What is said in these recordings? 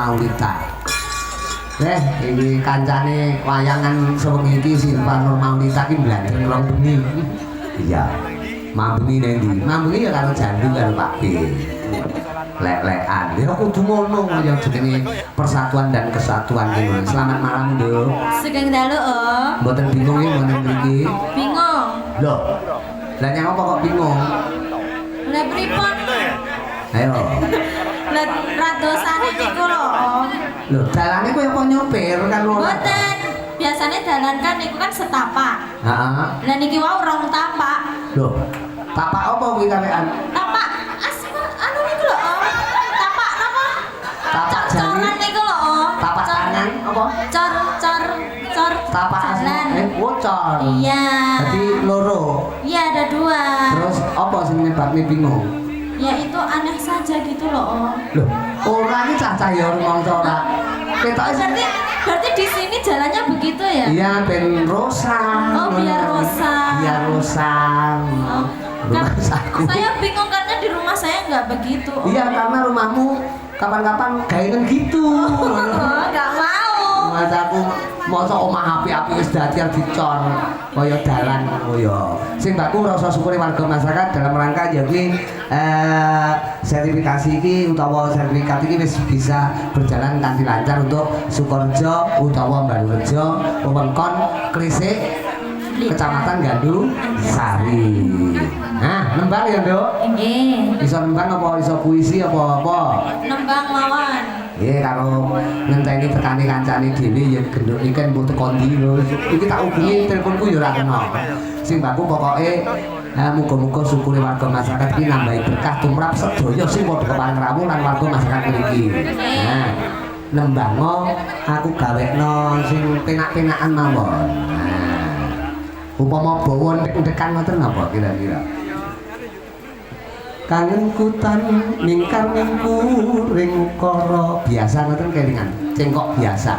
Maulita. Ini kancane wayangan sewengi iki Silva Nur Maulita ki blandeng rong bengi. Iya. Mambengi nendi? Mambengi ya karo Jandu karo Pak B. Lek-lekan. Ya kudu ngono ya jenenge persatuan dan kesatuan iki. Selamat malam, Nduk. Sugeng dalu, Om. Mboten bingung iki ngono mriki. Bingung. Loh. Lah nyang apa kok bingung? Lah pripun? Ayo. Lah radosane niku lho, Om. Loh, dalane kowe apa nyopir kan lho. Mboten. Biasanya dalan kan niku kan setapak. Heeh. Lah niki wau rong tapak. Loh. Tapak apa kuwi kawean? Tapak anu niku lho, Om. Tapak napa? Tapak Coran niku lho, Om. Tapak tangan apa? Cor Tapak jalan. Wocor. Iya. Jadi loro. Iya, ada dua. Terus apa sing nyebabne bingung? Ya itu aneh saja gitu loh, Om. Loh, ora iki cah-cah ya rumangsa ora. Ketoke Berarti di sini jalannya begitu ya? iya ben rosan. Oh, biar rosan. Biar rosan. Oh, Rumah saku. saya bingung karena di rumah saya nggak begitu. Om. Iya, karena rumahmu kapan-kapan gawean gitu. Oh, nggak mau. Mas aku mosok omah api-api wis dadi dicor kaya dalan ngono ya. Sing mbakku rasa syukuri warga masyarakat dalam rangka jadi sertifikasi iki utawa sertifikat iki wis bisa berjalan kanthi lancar untuk Sukorejo utawa Mbalurejo, wewengkon Klisik, Kecamatan Gandu Sari. Nah, nembang ya, Nduk? Nggih. Iso nembang apa iso puisi apa-apa? Nembang lawan. Nggih karo ngenteni tekane kancane dhewe ya genduk iki kan mbok teko ndi lho. Iki tak hubungi teleponku ya ora kena. Sing mbakku pokoke muga-muga syukure warga masyarakat iki nambahi berkah tumrap sedaya sing padha kepareng rawuh lan warga masyarakat mriki. Nah, nembango aku gawekno sing penak-penakan mawon. Nah, upama bawa ndek-ndekan ngoten napa kira-kira? Kangen kutan mingkar mingku ring koro biasa ngoten kelingan cengkok biasa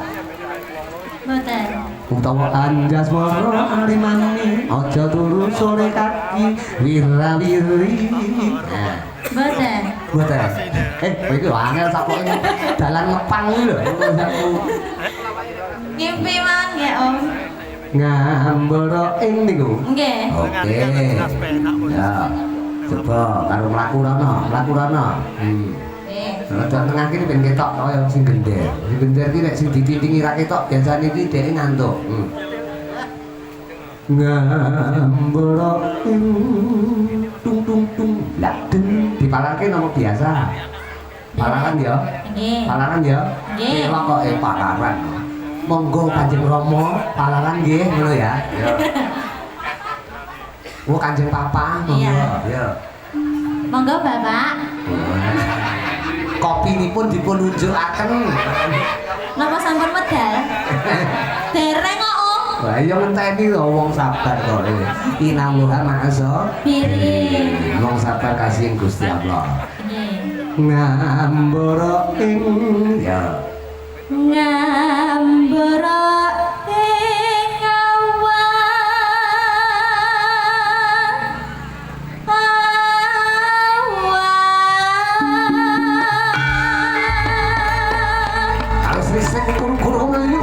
Mboten. utawa anjas moro arimani aja turu sore kaki wirawiri nah Mboten. mboten kowe iki angel sapoke dalan ngepang iki lho Ngimpi man ya, Om. ngambara ing niku Nggih. oke ya coba karo mlaku rono Nggih. Rada tengah kene ben ketok kaya sing gender. Sing gender ki nek sing dititingi ra ketok biasane iki dhek ngantuk. Ngambara tung tung tung. Lah den dipalarke nama biasa. Palaran ya. Nggih. Palaran ya. Nggih. Kelok kok palaran. Monggo Kanjeng Rama palaran nggih ngono ya. Ya. Oh Kanjeng Papa monggo. Ya. Monggo, Bapak. Kopinipun dipun unjukaken. Napa sampun medal? Dereng kok, Om. Wah iya ngenteni to wong sabar kok. Inamuha ma'asa. Piring. Wong sabar kasihin Gusti Allah. Nggih. Ngambara ing ya. Ngambara ing Harus listrik guru-guru ngene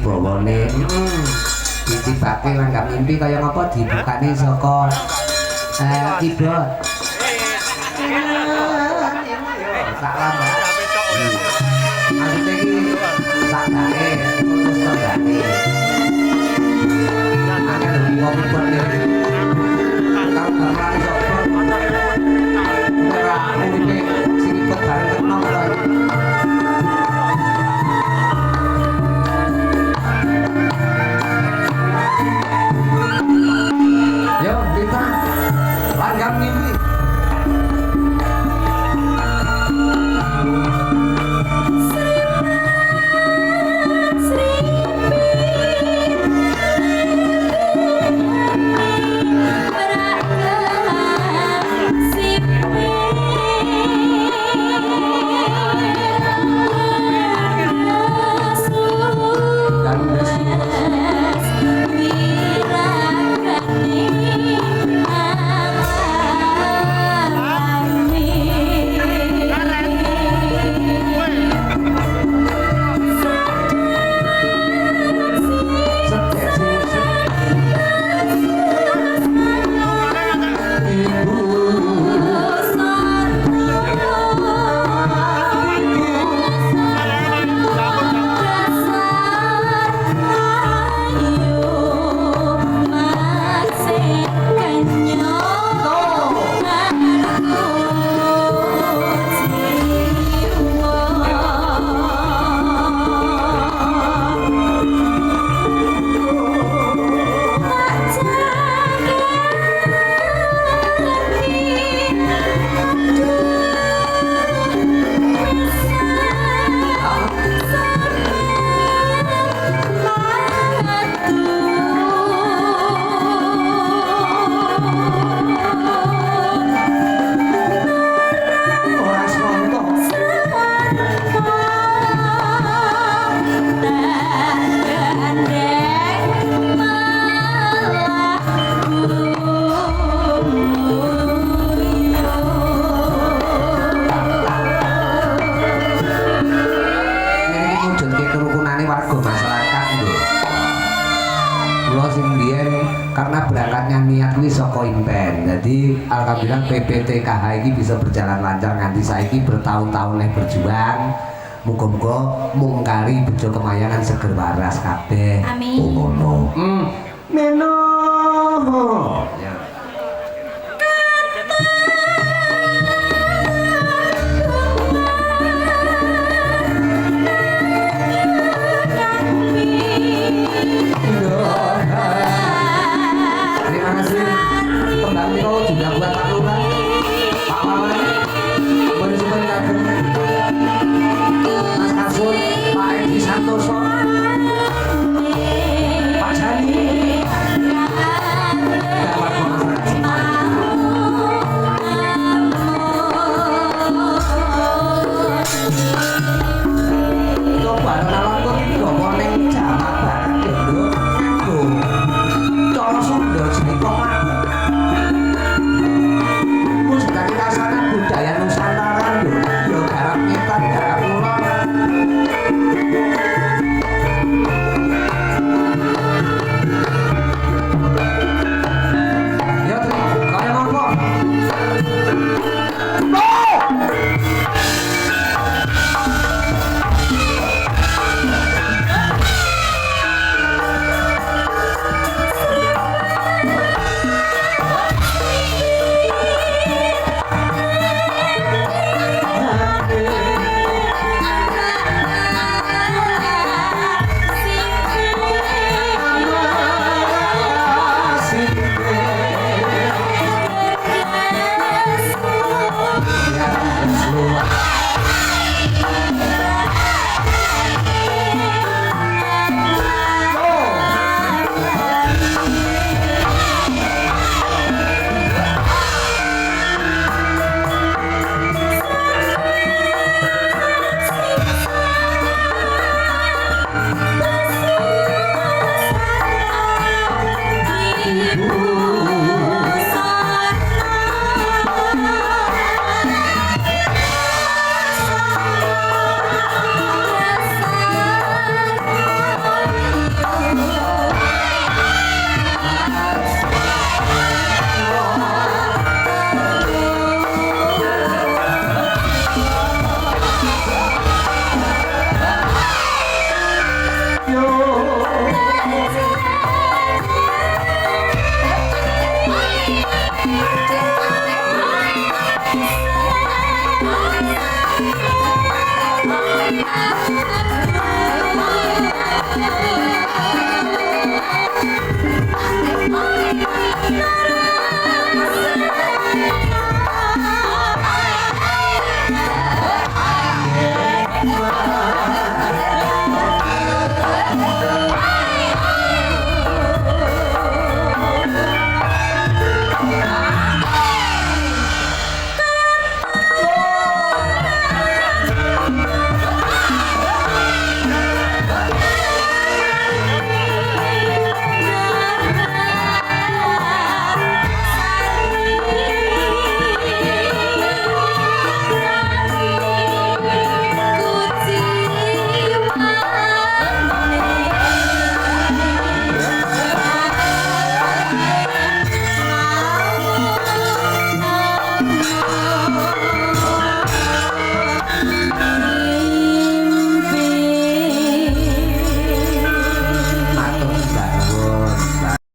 wibawane ditibake langgam mimpi kaya ngapa dibukani saka keyboard tak lama maksudnya ini sakdane terus tandane ada ngomong keyboardnya kalau gambarnya sopor merah ini singkot bareng kenal yo kita langgam mimpi karena berangkatnya niat kuwi saka impen. Jadi alhamdulillah PPTKH ini bisa berjalan lancar nganti saiki bertahun-tahun leh berjuang. Muga-muga mungkari bejo kemayangan seger waras kabeh. Amin. Ngono. Meno.